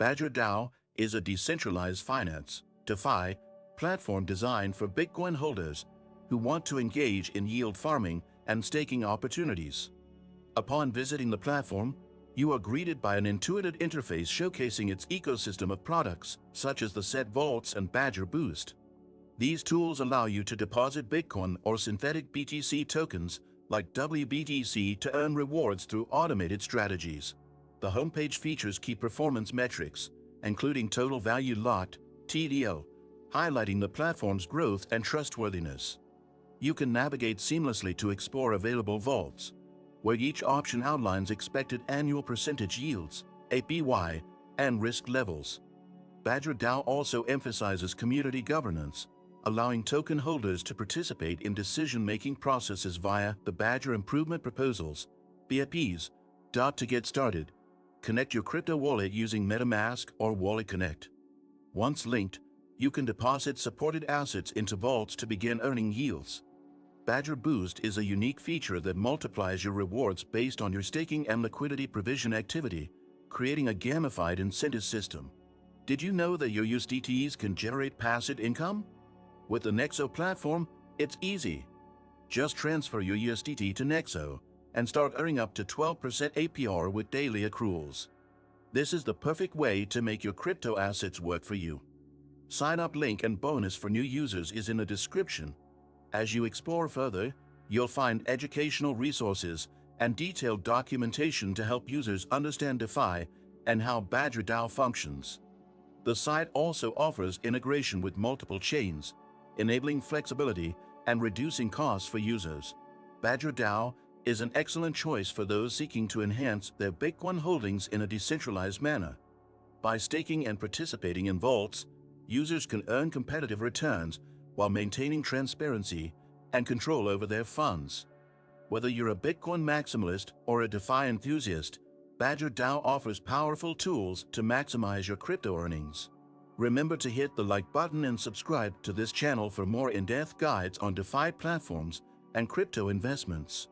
Badger DAO is a decentralized finance DeFi platform designed for Bitcoin holders who want to engage in yield farming and staking opportunities. Upon visiting the platform, you are greeted by an intuitive interface showcasing its ecosystem of products, such as the Set Vaults and Badger Boost. These tools allow you to deposit Bitcoin or synthetic BTC tokens like WBTC to earn rewards through automated strategies. The homepage features key performance metrics, including total value locked, TVL, highlighting the platform's growth and trustworthiness. You can navigate seamlessly to explore available vaults, where each option outlines expected annual percentage yields, APY, and risk levels. Badger DAO also emphasizes community governance, allowing token holders to participate in decision-making processes via the Badger Improvement Proposals, BIPs. To get started, connect your crypto wallet using MetaMask or Wallet Connect. Once linked, you can deposit supported assets into vaults to begin earning yields. Badger Boost is a unique feature that multiplies your rewards based on your staking and liquidity provision activity, creating a gamified incentive system. Did you know that your USDTs can generate passive income? With the Nexo platform, it's easy. Just transfer your USDT to Nexo and start earning up to 12% APR with daily accruals. This is the perfect way to make your crypto assets work for you. Sign-up link and bonus for new users is in the description. As you explore further, you'll find educational resources and detailed documentation to help users understand DeFi and how Badger DAO functions. The site also offers integration with multiple chains, enabling flexibility and reducing costs for users. Badger DAO is an excellent choice for those seeking to enhance their Bitcoin holdings in a decentralized manner. By staking and participating in vaults, users can earn competitive returns while maintaining transparency and control over their funds. Whether you're a Bitcoin maximalist or a DeFi enthusiast, Badger DAO offers powerful tools to maximize your crypto earnings. Remember to hit the like button and subscribe to this channel for more in-depth guides on DeFi platforms and crypto investments.